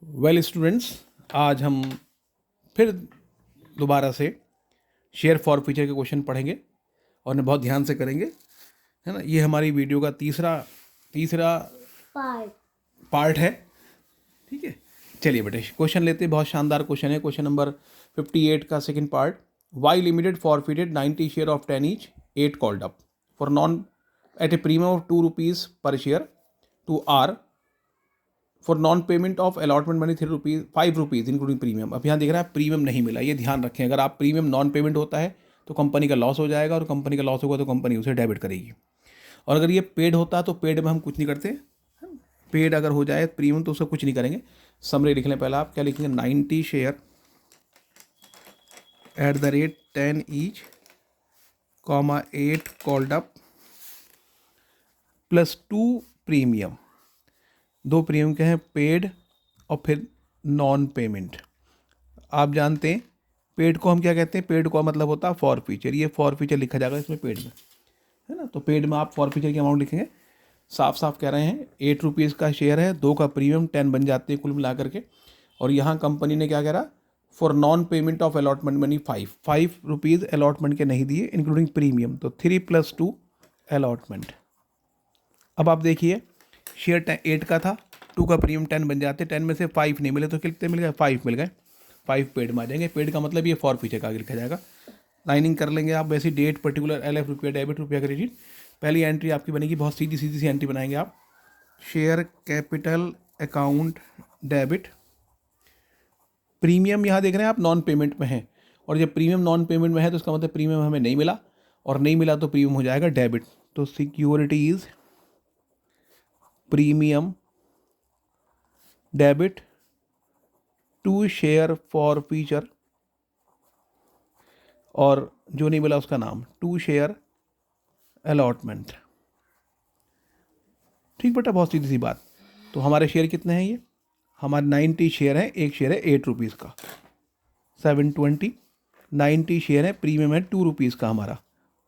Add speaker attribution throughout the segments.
Speaker 1: Well students, आज हम फिर दोबारा से शेयर फॉर फ्यूचर के क्वेश्चन पढ़ेंगे और इन्हें बहुत ध्यान से करेंगे, है ना। ये हमारी वीडियो का तीसरा पार्ट है, ठीक है। चलिए बेटे क्वेश्चन लेते हैं। बहुत शानदार क्वेश्चन है। क्वेश्चन नंबर 58 का second part. Y limited forfeited 90 share of 10 each 8 called up for non at a premium of 2 rupees per share to R for non payment of allotment money 5 rupees including premium. अब यहाँ दिख रहा है premium नहीं मिला, ये ध्यान रखें। अगर आप प्रीमियम नॉन पेमेंट होता है तो कंपनी का लॉस हो जाएगा, और कंपनी का लॉस होगा तो कंपनी उसे डेबिट करेगी। और अगर ये पेड होता है तो पेड में हम कुछ नहीं करते। पेड अगर हो जाए प्रीमियम तो उसका कुछ नहीं करेंगे। समरी लिख लें। पहले आप क्या लिखेंगे, 90 share eight the rate 10 each, 8 called up plus 2 premium. 2 premium के हैं, पेड और फिर नॉन पेमेंट। आप जानते हैं पेड को हम क्या कहते हैं। पेड का मतलब होता है फॉर फ्यूचर। ये फॉर फ्यूचर लिखा जाएगा इसमें पेड में, है ना। तो पेड में आप फॉर फ्यूचर की अमाउंट लिखेंगे। साफ साफ कह रहे हैं 8 रुपीज़ का शेयर है, 2 का प्रीमियम, 10 बन जाते हैं कुल मिला करके। और यहाँ कंपनी ने क्या कह रहा, for non payment of allotment money 5 rupees allotment के नहीं दिए इंक्लूडिंग प्रीमियम, तो 3 + 2 अलॉटमेंट। अब आप देखिए शेयर 8 का था, 2 का प्रीमियम 10 बन जाते, 10 में से 5 नहीं मिले तो कितने मिल गए, 5 मिल गए। 5 पेड में आ जाएंगे। पेड का मतलब ये फॉर फ्यूचर का आगे लिखा जाएगा। लाइनिंग कर लेंगे आप वैसी, डेट पर्टिकुलर LF रुपया, डेबिट रुपया, क्रेडिट। पहली एंट्री आपकी बनेगी, बहुत सीधी सी एंट्री बनाएंगे आप। Share capital account debit. Premium यहाँ देख रहे हैं आप नॉन पेमेंट में है, और जब प्रीमियम नॉन पेमेंट में है तो उसका मतलब प्रीमियम हमें नहीं मिला, और नहीं मिला तो प्रीमियम हो जाएगा डेबिट। तो securities premium debit to share forfeiture, और जो नहीं मिला उसका नाम टू शेयर अलॉटमेंट। ठीक बेटा, बहुत सीधी सी बात। तो हमारे शेयर कितने हैं, ये हमारे 90 शेयर हैं। एक शेयर है 8 रुपीज़ का, 720। 90 शेयर है, प्रीमियम है 2 रुपीज़ का हमारा,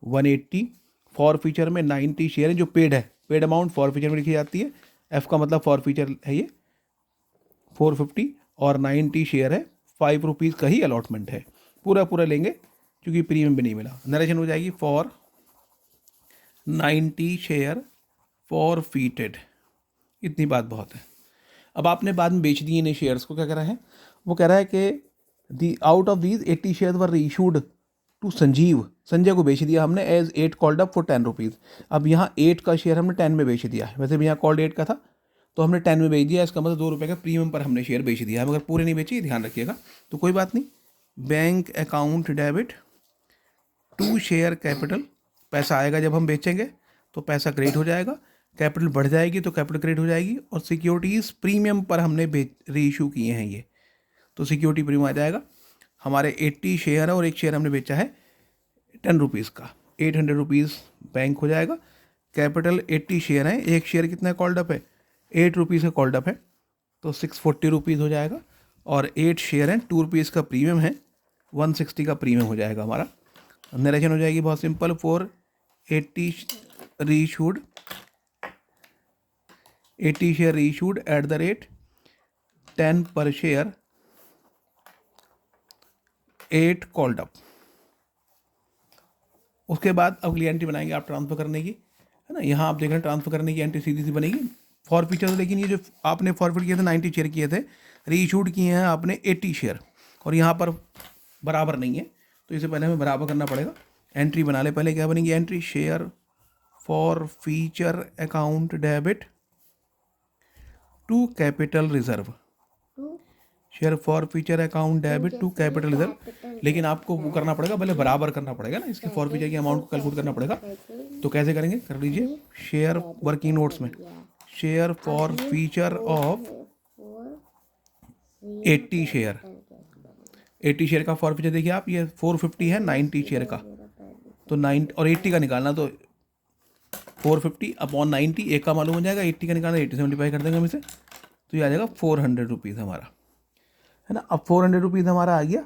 Speaker 1: 180। फॉर फ्यूचर में 90 शेयर है जो पेड है, पेड अमाउंट फॉर फ्यूचर में लिखी जाती है। एफ का मतलब फॉर फ्यूचर है ये, 450। और 90 शेयर है, 5 रुपीज़ का ही अलॉटमेंट है। पूरा लेंगे क्योंकि प्रीमियम भी नहीं मिला। नरेशन हो जाएगी फॉर 90 शेयर फॉरफिटेड। इतनी बात बहुत है। अब आपने बाद में बेच दिए इन्हें शेयर्स को, क्या कह रहा है, वो कह रहा है कि the out of these 80 share were reissued to Sanjeev. Sanjay को बेच दिया हमने as 8 called up for 10 rupees. अब यहाँ 8 का शेयर हमने 10 में बेच दिया है। वैसे भी यहाँ कॉल्ड 8 का था तो हमने 10 में बेच दिया। इसका मतलब 2 रुपये का प्रीमियम पर हमने शेयर बेच दिया है, मगर पूरे नहीं बेचे, ध्यान रखिएगा। तो कोई बात नहीं, bank account debit to share capital. पैसा आएगा जब हम बेचेंगे तो पैसा क्रेडिट हो जाएगा, कैपिटल बढ़ जाएगी तो कैपिटल क्रेडिट हो जाएगी। और सिक्योरिटीज़ प्रीमियम पर हमने रीइशू किए हैं ये, तो सिक्योरिटी प्रीमियम आ जाएगा। हमारे 80 शेयर है और एक शेयर हमने बेचा है 10 रुपीज़ का, 800 रुपीज़ बैंक हो जाएगा। कैपिटल 80 शेयर है, एक शेयर कितना कॉल्ड अप है, 8 रुपीज़ का कॉल्ड अप है, तो 640 रुपीज़ हो जाएगा। और 8 शेयर हैं, 2 रुपीज़ का प्रीमियम है, 160 का प्रीमियम हो जाएगा हमारा। नरेशन हो जाएगी बहुत simple, 480 reissued, 80 share reissued at the rate 10 per share 8 called up. उसके बाद अगली एंट्री बनाएंगे आप ट्रांसफ़र करने की, है ना। यहाँ आप देख रहे हैं ट्रांसफ़र करने की एंट्री सीधी सी बनेगी फॉर फ्यूचर। लेकिन ये जो आपने फॉरवर्ड किए थे 90 शेयर किए थे, रीइशूड किए हैं आपने 80 शेयर, और यहाँ पर बराबर नहीं है, तो इसे पहले हमें बराबर करना पड़ेगा। एंट्री बना ले पहले, क्या बनेगी entry, share forfeiture account debit to capital reserve. Share forfeiture account debit to capital reserve. लेकिन आपको वो करना पड़ेगा, पहले बराबर करना पड़ेगा ना, इसके फॉर फ्यूचर की अमाउंट को कैलकुलेट करना पड़ेगा। तो कैसे करेंगे, कर लीजिए। शेयर वर्किंग नोट्स में, share for future of 80 share. 80 share का फॉर फ्यूचर देखिए आप, ये 450 है 90 शेयर का, तो 9 और 80 का निकालना, तो 450 अपॉन 90, एक का मालूम हो जाएगा, 80 का निकालना, 80 75 कर देंगे हम इसे, तो ये आ जाएगा 400 रुपीज़ हमारा, है ना। अब 400 रुपीज़ हमारा आ गया।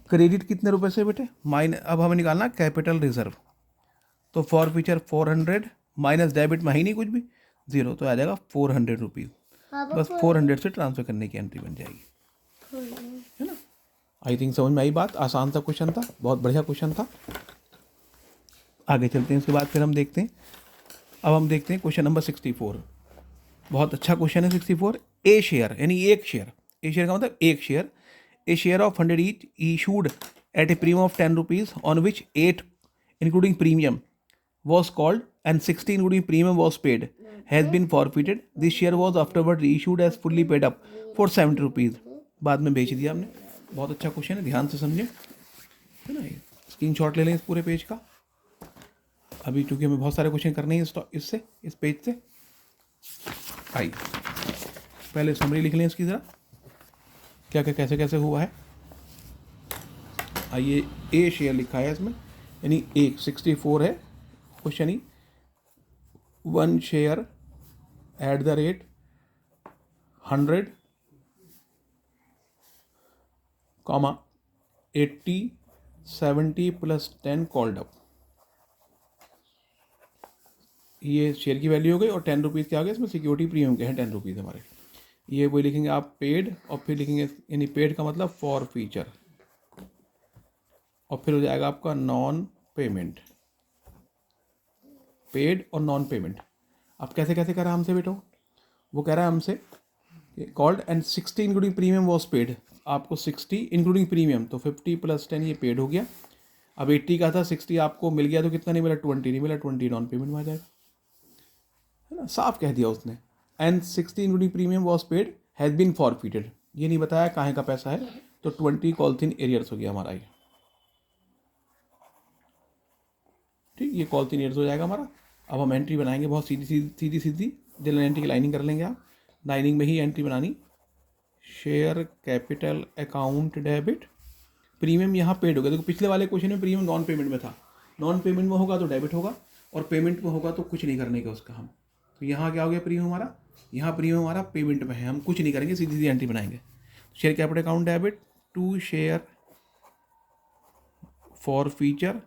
Speaker 1: क्रेडिट कितने रुपए से बेटे, अब हमें निकालना कैपिटल रिजर्व, तो फॉर फ्यूचर 400 माइनस डेबिट में ही नहीं कुछ भी, 0, तो आ जाएगा 400 रुपीज़। बस 400 से ट्रांसफ़र करने की एंट्री बन जाएगी, है ना। आई थिंक समझ में आई बात। आसान सा क्वेश्चन था, बहुत बढ़िया क्वेश्चन था। आगे चलते हैं, उसके बाद फिर हम देखते हैं। अब हम देखते हैं क्वेश्चन नंबर 64। बहुत अच्छा क्वेश्चन है 64। ए शेयर यानी एक शेयर, ए शेयर का मतलब एक share, A share of 100 each issued at a premium of 10 rupees on which 8 including premium was called and 16 including premium was paid has been forfeited. This share was afterward reissued as fully paid up for 70 rupees. बाद में बेच दिया हमने। बहुत अच्छा question है, ध्यान से समझें, है ना। स्क्रीन शॉट ले लें इस पूरे पेज का। अभी चूंकि हमें बहुत सारे क्वेश्चन करने हैं इससे, इस पेज से। आइए पहले समरी लिख लें इसकी ज़रा, क्या क्या कैसे कैसे हुआ है। आइए, ए शेयर लिखा है इसमें, यानी एक 64 है question he. 1 share eight the rate 100, 80, 70 plus 10 called up. ये शेयर की वैल्यू हो गई, और 10 रुपीज़ क्या आ गया इसमें, सिक्योरिटी प्रीमियम के हैं 10 रुपीज़ हमारे। ये वही लिखेंगे आप पेड, और फिर लिखेंगे, यानी पेड का मतलब फॉर फीचर, और फिर हो जाएगा आपका नॉन पेमेंट। पेड और नॉन पेमेंट। अब कैसे कैसे कह रहा है हमसे बेटो, वो कह रहा है हमसे called and 60 including premium was paid. आपको 60 इंक्लूडिंग प्रीमियम, तो 50 प्लस 10 ये पेड हो गया। अब 80 का था, 60 आपको मिल गया, तो कितना नहीं मिला, 20 नहीं मिला, 20 नॉन पेमेंट में आ जाएगा, है ना। साफ कह दिया उसने। And 60 including premium was paid has been forfeited, ये नहीं बताया कहाँ का पैसा है, तो 20 कॉल्थिन एरियर्स हो गया हमारा ये। ठीक, ये कॉल्थिन एरियर्स हो जाएगा हमारा। अब हम एंट्री बनाएंगे बहुत सीधी सीधी सीधी जनरल एंट्री की लाइनिंग कर लेंगे आप। लाइनिंग में ही एंट्री बनानी। Share capital account debit, premium यहाँ पेड हो गया। देखो पिछले वाले क्वेश्चन में प्रीमियम नॉन पेमेंट में था, नॉन पेमेंट में होगा तो डेबिट होगा, और पेमेंट में होगा तो कुछ नहीं करने का उसका हम। तो यहाँ क्या हो गया प्रीमियम हमारा, यहाँ प्रीमियम हमारा पेमेंट में है, हम कुछ नहीं करेंगे, सीधी सीधी एंट्री बनाएंगे। Share capital account debit to share forfeiture,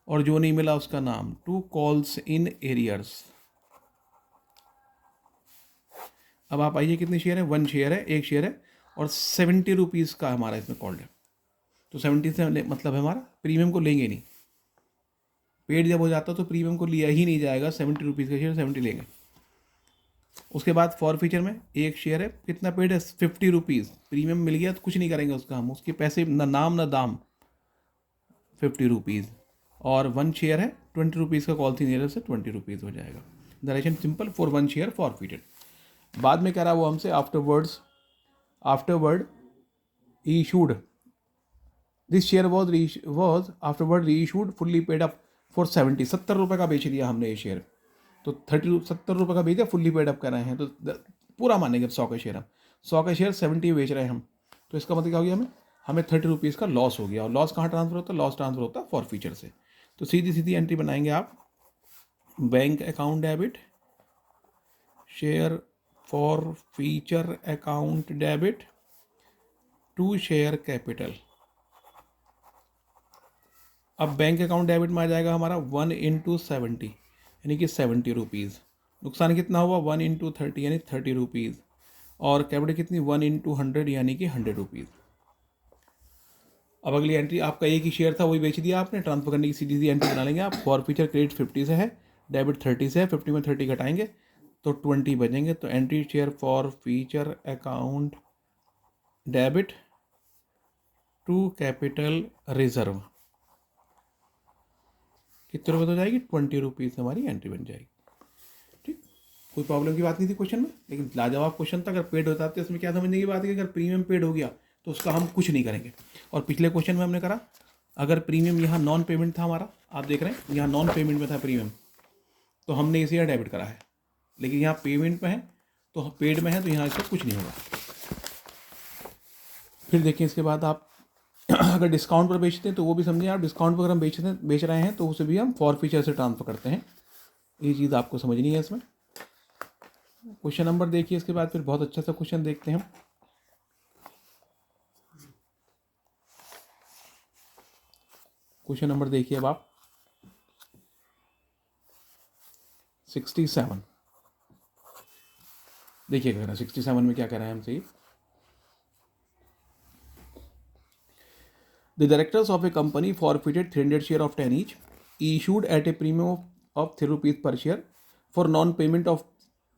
Speaker 1: और जो नहीं मिला उसका नाम टू कॉल्स इन एरियर्स। अब आप आइए, कितने शेयर है, 1 शेयर है, एक शेयर है, और 70 रुपीज़ का हमारा इसमें कॉल्ड है। तो 70 से मतलब है हमारा प्रीमियम को लेंगे नहीं, पेड जब हो जाता तो प्रीमियम को लिया ही नहीं जाएगा, 70 रुपीज़ का शेयर 70 लेंगे। उसके बाद फॉर फीचर में एक शेयर है, कितना पेड है, 50 रुपीज़, प्रीमियम मिल गया तो कुछ नहीं करेंगे उसका हम, उसके पैसे ना नाम ना दाम, 50 रुपीज़। और 1 शेयर है 20 रुपीज़ का, कॉल थी नियर से 20 रुपीज़ हो जाएगा। Direction simple, for 1 share forfeited. बाद में कह रहा है वो हमसे afterward reissued, this share was afterward reissued fully paid up for 70 रुपये का बेच दिया हमने ये शेयर। तो 70 रुपये का बेच दिया, फुल्ली पेड अप कर रहे हैं, तो पूरा मानेंगे 100 के शेयर, हम 100 के शेयर 70 बेच रहे हैं हम। तो इसका मतलब क्या हो गया, हमें 30 रुपीज़ का लॉस हो गया। और लॉस कहाँ ट्रांसफर होता है, लॉस ट्रांसफर होता है फॉर फीचर से। तो सीधी सीधी एंट्री बनाएंगे आप, bank account debit, share forfeiture account debit to share capital. अब बैंक अकाउंट डेबिट में आ जाएगा हमारा 1 × 70, यानी कि 70 रुपीज़। नुकसान कितना हुआ, 1 × 30 यानी 30 रुपीज़। और कैपिटल कितनी, 1 × 100 यानी कि 100 रुपीज़। अब अगली एंट्री, आपका एक ही शेयर था वही बेच दिया आपने, ट्रांसफर करने की सीधी सी एंट्री बना लेंगे आप। फॉर फीचर क्रेडिट 50 से है, डेबिट 30 से है, 50 में 30 घटाएंगे तो 20 बचेंगे। तो entry share forfeiture account debit to capital reserve, कितने रुपये हो जाएगी, 20 रुपीज़ हमारी एंट्री बन जाएगी। ठीक, कोई प्रॉब्लम की बात नहीं थी क्वेश्चन में, लेकिन लाजवाब क्वेश्चन था। अगर पेड होता तो इसमें क्या समझने की बात है कि अगर प्रीमियम पेड हो गया तो उसका हम कुछ नहीं करेंगे। और पिछले क्वेश्चन में हमने करा, अगर प्रीमियम यहाँ नॉन पेमेंट था हमारा, आप देख रहे हैं यहाँ नॉन पेमेंट में था प्रीमियम, तो हमने इसे यहाँ डेबिट करा है। लेकिन यहाँ पेमेंट में है, तो पेड में है, तो यहाँ इसका कुछ नहीं होगा। फिर देखिए इसके बाद आप अगर डिस्काउंट पर बेचते हैं तो वो भी समझें आप, डिस्काउंट पर अगर हम बेच रहे हैं तो उसे भी हम फॉर फीचर से ट्रांसफर करते हैं। ये चीज़ आपको समझनी है इसमें। क्वेश्चन नंबर देखिए, इसके बाद फिर बहुत अच्छा सा क्वेश्चन देखते हैं हम। क्वेश्चन नंबर देखिए अब आप 67। देखिए कह रहा है 67 में क्या कह रहा है हमसे, the directors of A company forfeited 300 share of 10 each issued at a premium of 3 rupees per share for non-payment of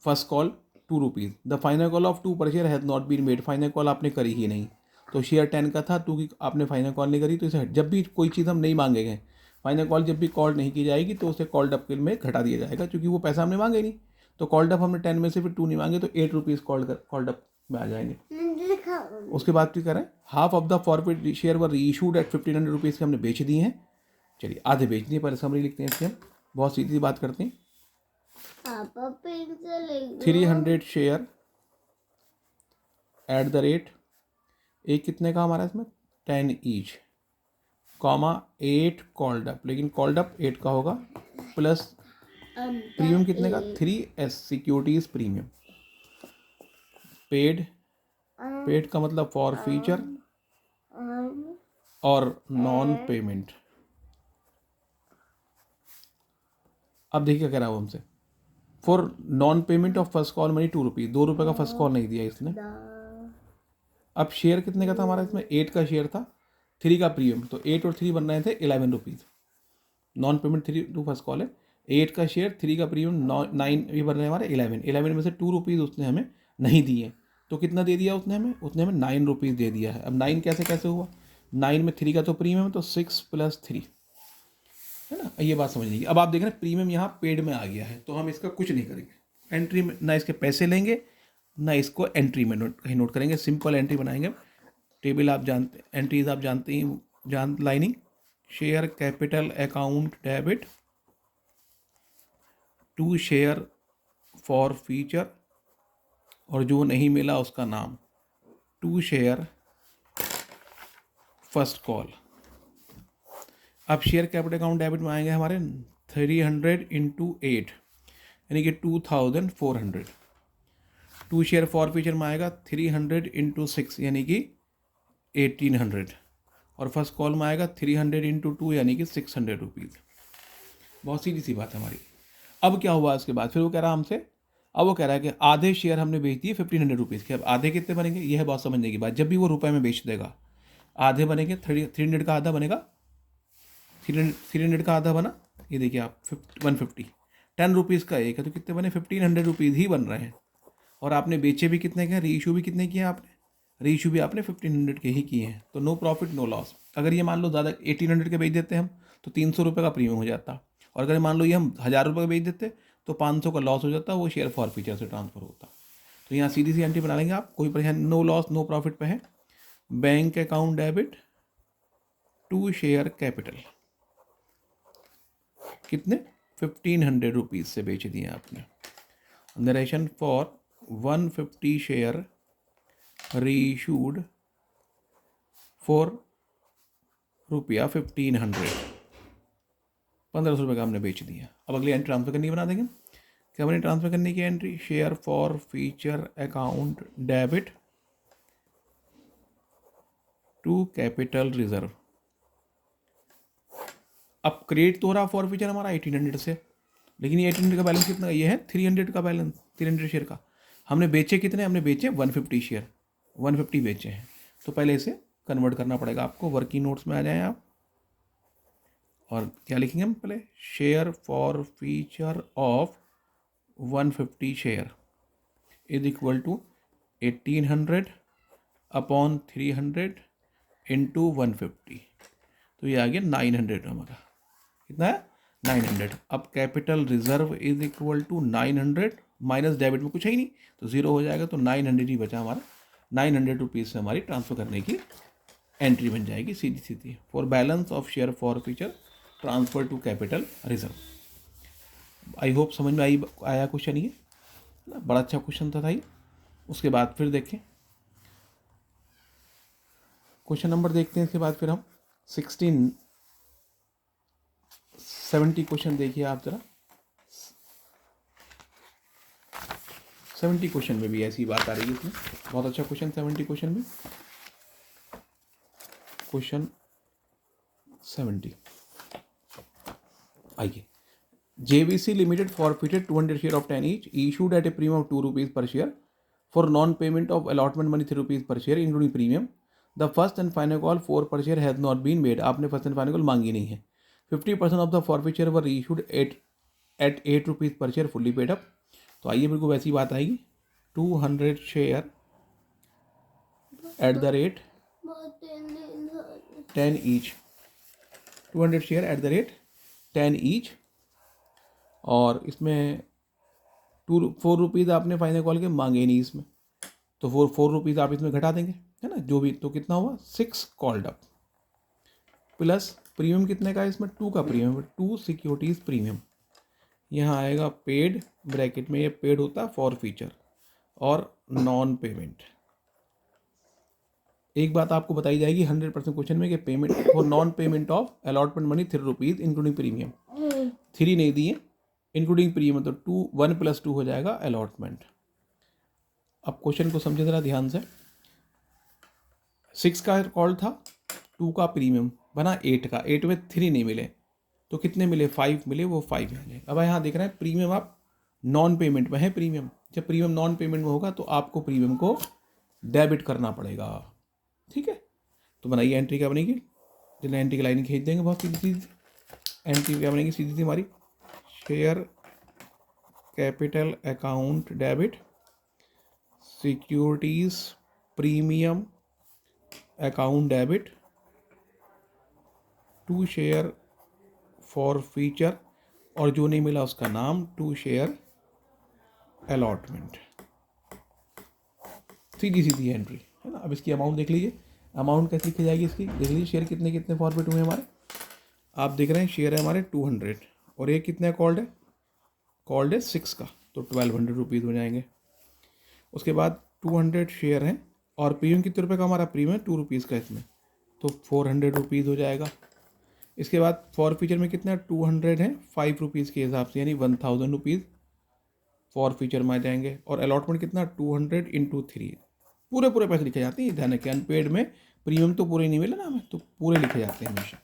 Speaker 1: first call 2 rupees. The final call of 2 per share has not been made. Final call आपने करी ही नहीं, तो share 10 का था, 2 की आपने final call नहीं करी, तो इसे जब भी कोई चीज़ हम नहीं मांगे गए, फाइनल कॉल जब भी कॉल नहीं की जाएगी तो उसे कॉल्ड अप में घटा दिया जाएगा, क्योंकि वो पैसा हमने मांगे नहीं। तो कॉल्ड अप हमने 10 में से फिर 2 नहीं मांगे, तो 8 रुपीज़ कॉल्ड अप में आ जाएंगे। उसके बाद क्या करें, half of the forfeit share were reissued at 1500 rupees के हमने बेच दिए हैं। चलिए आधे बेच दिए, पहले समरी लिखते हैं इसकी हम, बहुत सीधी बात करते हैं। 300 शेयर एट द रेट, एक कितने का हमारा इसमें 10 ईच, कॉमा 8 कॉल्ड अप, लेकिन कॉल्ड अप 8 का होगा, प्लस प्रीमियम कितने का 3S securities premium, paid, paid का मतलब फॉर फीचर और नॉन पेमेंट। अब देखिए क्या कह रहा है वो हमसे, for non payment of first call money 2 rupees, 2 रुपये का फर्स्ट कॉल नहीं दिया इसने। अब शेयर कितने का था हमारा इसमें, 8 का शेयर था, 3 का प्रीमियम, तो 8 और 3 बन रहे थे 11 rupees, non payment 3 to first call है, 8 का शेयर, 3 का प्रीमियम 9 ये बन रहे हैं हमारे 11 में से 2 रुपीज़ उसने हमें नहीं दिए, तो कितना दे दिया उसने हमें 9 रुपीज़ दे दिया है। अब 9 कैसे हुआ, 9 में 3 का तो प्रीमियम, तो 6 + 3 है ना, ये बात समझ लीजिए। अब आप देख रहे हैं प्रीमियम यहाँ पेड में आ गया है, तो हम इसका कुछ नहीं करेंगे, एंट्री में ना इसके पैसे लेंगे, ना इसको एंट्री में कहीं नोट करेंगे, सिंपल एंट्री बनाएंगे। टेबल आप जानते, एंट्रीज आप जानते ही, लाइनिंग, share capital account debit, to share forfeiture, और जो नहीं मिला उसका नाम, टू शेयर फर्स्ट कॉल। अब शेयर कैपिटल अकाउंट डेबिट में आएंगे हमारे 300 × 8 यानी कि 2400, टू शेयर फॉर फीचर में आएगा 300 × 6 यानी कि 1800, और फर्स्ट कॉल में आएगा 300 × 2 यानी कि 600 रुपीज़। बहुत सीधी सी बात है हमारी। अब क्या हुआ इसके बाद, फिर वो कह रहा हमसे, अब वो कह रहा है कि आधे शेयर हमने बेच दिए 1500 रुपीज़ के। अब आधे कितने बनेंगे, ये है बहुत समझने की बात, जब भी वो रुपए में बेच देगा आधे बनेंगे, 300 का आधा बनेगा, 300 का आधा बना, ये देखिए आप 150, 10 रुपीज़ का एक है, तो कितने बने 1500 रुपीज़ ही बन रहे हैं। और आपने बेचे भी कितने के, रीइशू भी कितने किए आपने, रीइशू भी आपने 1500 के ही किए हैं, तो नो प्रॉफिट नो लॉस। अगर ये मान लो ज़्यादा 1800 के बेच देते हम तो 300 रुपये का प्रीमियम हो जाता, और अगर मान लो ये हम 1000 रुपये का बेच देते तो 500 का लॉस हो जाता, वो शेयर फॉर फीचर से ट्रांसफर होता। तो यहाँ सीधी सी एंट्री बना लेंगे आप, कोई परेशानी, नो लॉस नो प्रॉफिट पे है। Bank account debit to share capital, कितने 1500 रुपीज़ से बेच दिए आपने। Narration for 150 share reissued for रुपया 1500, 1500 रुपये का हमने बेच दिया। अब अगली एंट्री ट्रांसफर करनी बना देंगे, क्या हमने ट्रांसफर करने की entry, share forfeiture account debit to capital reserve. अब क्रेडिट तो हो रहा फॉर फीचर हमारा 1800 से, लेकिन ये 1800 का बैलेंस कितना, ये है 300 का बैलेंस, 300 शेयर का। हमने बेचे कितने, हमने बेचे 150 शेयर, 150 बेचे हैं, तो पहले इसे कन्वर्ट करना पड़ेगा आपको। वर्किंग नोट्स में आ जाएं आप, और क्या लिखेंगे हम पहले, share forfeiture of 150 share is equal to 1800 upon 300 into 150, तो ये आ गया 900 हमारा, कितना है 900। अब capital reserve is equal to 900 minus debit में कुछ है ही नहीं, तो जीरो हो जाएगा, तो 900 ही बचा हमारा। 900 रुपीज़ से हमारी ट्रांसफर करने की एंट्री बन जाएगी सीधी सीधी, for balance of share forfeiture transfer to capital reserve. I hope समझ में आया क्वेश्चन, ये ना बड़ा अच्छा क्वेश्चन था ये। उसके बाद फिर देखें क्वेश्चन नंबर, देखते हैं इसके बाद फिर हम 70 क्वेश्चन देखिए आप जरा। 70 क्वेश्चन में भी ऐसी बात आ रही है इसमें, बहुत अच्छा क्वेश्चन 70 क्वेश्चन में। क्वेश्चन 70 आइए, JVC limited forfeited 200 share of 10 each, issued at a premium of 2 rupees per share for non payment of allotment money 3 rupees per share including premium the first and final call 4 per share has not been made, आपने first and final call मांगी नहीं है. 50% of the forfeiture were reissued at 8 rupees per share fully paid up. तो आइए बिल्कुल वैसी बात आएगी. 200 share eight the rate 10 each, 200 share eight the rate 10 each. और इसमें 4 रुपीज़ आपने फाइनल कॉल के मांगे नहीं इसमें, तो 4 रुपीज़ आप इसमें घटा देंगे, है ना, जो भी. तो कितना हुआ 6 कॉल्ड अप प्लस प्रीमियम कितने का है इसमें 2 का प्रीमियम, 2 सिक्योरिटीज़ प्रीमियम. यहाँ आएगा पेड, ब्रैकेट में ये पेड होता है फॉर फीचर और नॉन पेमेंट. एक बात आपको बताई जाएगी 100% क्वेश्चन में कि payment for non payment of allotment money 3 rupees including premium. 3 नहीं दिए इंक्लूडिंग प्रीमियम, तो 1 + 2 हो जाएगा अलॉटमेंट. अब क्वेश्चन को समझे ज़रा ध्यान से. 6 का कॉल था, 2 का प्रीमियम बना 8 का, 8 में 3 नहीं मिले तो कितने मिले 5 मिले, वो 5 मिले. अब यहाँ देख रहे हैं प्रीमियम आप नॉन पेमेंट में है. प्रीमियम जब प्रीमियम नॉन पेमेंट में होगा तो आपको प्रीमियम को डेबिट करना पड़ेगा. ठीक है, तो बनाइए एंट्री क्या बनेगी. चलिए एंट्री की लाइन खींच देंगे बहुत सीधी सीधी. एंट्री क्या बनेगी सीधी सी हमारी, share capital account debit securities premium account debit to share forfeiture, और जो नहीं मिला उसका नाम टू शेयर अलॉटमेंट. सीधी सीधी एंट्री है ना. अब इसकी अमाउंट देख लीजिए, अमाउंट कैसे लिखी जाएगी इसकी देख लीजिए. शेयर कितने कितने फॉरवर्ड हुए हमारे, आप देख रहे हैं शेयर है हमारे 200 और ये कितने कॉल्ड है, कॉल्ड है 6 का, तो 1200 रुपीज़ हो जाएंगे. उसके बाद 200 शेयर हैं और प्रीमियम कितने रुपये का हमारा प्रीमियम 2 रुपीज़ का इसमें, तो 400 रुपीज़ हो जाएगा. इसके बाद फॉर फीचर में कितना 200 है 5 रुपीज़ के हिसाब से, यानी 1000 रुपीज़ फॉर फीचर में आ जाएंगे. और अलॉटमेंट कितना 200 × 3, पूरे पैसे लिखे जाते हैं. ध्यान रखें अनपेड में प्रीमियम तो पूरे नहीं मिले ना हमें, तो पूरे लिखे जाते हैं हमेशा.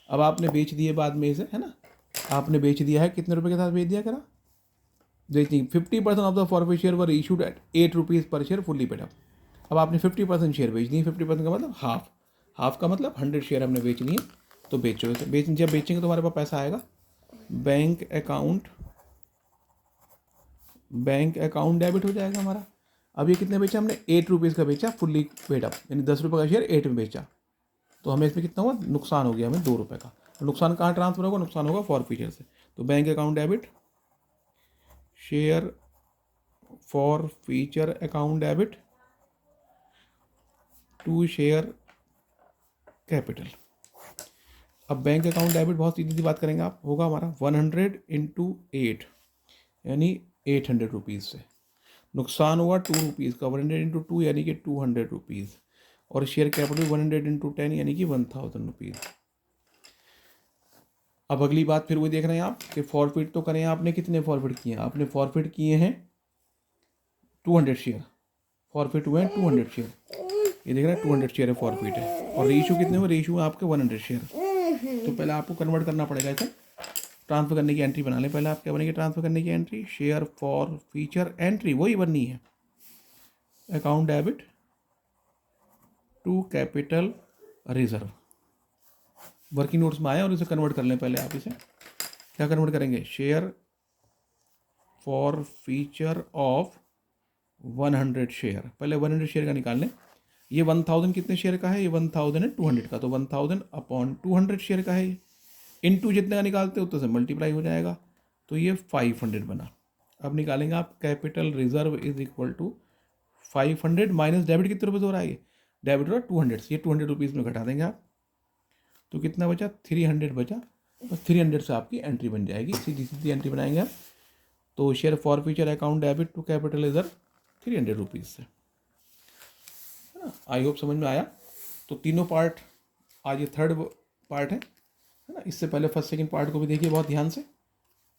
Speaker 1: अब आपने बेच दिए बाद में इसे, है ना, आपने बेच दिया है कितने रुपए के साथ बेच दिया करा, देखिए 50% of the forfeit share were issued at 8 rupees per share fully paid up. अब आपने 50% शेयर बेच दिए. 50% का मतलब हाफ का मतलब 100 शेयर हमने बेच लिए, तो बेचो इसे. जब बेचेंगे तो हमारे पास पैसा आएगा बैंक अकाउंट डेबिट हो जाएगा हमारा. अब ये कितने बेचा हमने 8 रुपीज़ का बेचा फुल्ली पेड अप, यानी 10 रुपये का शेयर 8 में बेचा, तो हमें इसमें कितना हुआ नुकसान हो गया हमें 2 रुपये का. नुकसान कहाँ ट्रांसफर होगा, नुकसान होगा फॉर फीचर से. तो bank account debit share forfeiture account debit to share capital. अब बैंक अकाउंट डेबिट बहुत सीधी सी बात करेंगे आप, होगा हमारा 100 × 8 यानी 800 रुपीज़ से. नुकसान हुआ 2 रुपीज़ का, 100 × 2 यानी कि 200 रुपीज़. और शेयर कैपिटल 100 × 10 यानी कि 1000 रुपीज़. अब अगली बात फिर वही देख रहे हैं आप कि फॉरफिट तो करें आपने, कितने फॉरफिट किए हैं आपने, फॉरफिट किए हैं 200 शेयर, फॉरफिट हुए हैं 200 शेयर. ये देख रहे हैं 200 शेयर है फॉरफिट है. और रेशू कितने हुए, रेशू है आपके 100 शेयर. तो पहले आपको कन्वर्ट करना पड़ेगा इसे, ट्रांसफ़र करने की एंट्री बना लें. पहले आप क्या बनेगी ट्रांसफ़र करने की entry, share forfeiture entry वही बननी है, account debit to capital reserve. Working notes में आया और इसे कन्वर्ट कर लें. पहले आप इसे क्या कन्वर्ट करेंगे, share forfeiture of 100 share. पहले 100 शेयर का निकाल लें. ये 1000 कितने शेयर का है, ये 1000 है 200 का, तो 1000 अपॉन 200 शेयर का है ये, इनटू जितने का निकालते हो उतने से मल्टीप्लाई हो जाएगा, तो ये 500 बना. अब निकालेंगे आप capital reserve is equal to 500 minus debit कितने रुपये हो रहा है, ये डेबिट हो रहा है 200 से, ये 200 रुपीज़ में घटा देंगे आप, तो कितना बचा 300 बचा. बस 300 से आपकी एंट्री बन जाएगी. सीधी सीधी एंट्री बनाएंगे आप. तो share forfeiture account debit to capital reserve 300 rupees से, है ना. आई होप समझ में आया. तो तीनों पार्ट, आज ये थर्ड पार्ट है ना. इससे पहले फर्स्ट सेकंड पार्ट को भी देखिए बहुत ध्यान से.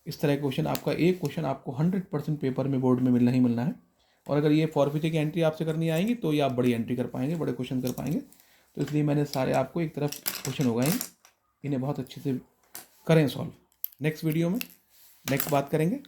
Speaker 1: इस तरह का क्वेश्चन आपका, एक क्वेश्चन आपको 100% पेपर में बोर्ड में मिलना ही मिलना है. और अगर ये फॉरफीचर की एंट्री आपसे करनी आएंगी तो ये आप बड़ी एंट्री कर पाएंगे, बड़े क्वेश्चन कर पाएंगे. तो इसलिए मैंने सारे आपको एक तरफ क्वेश्चन हो गए, इन्हें बहुत अच्छे से करें सॉल्व. नेक्स्ट वीडियो में नेक्स्ट बात करेंगे.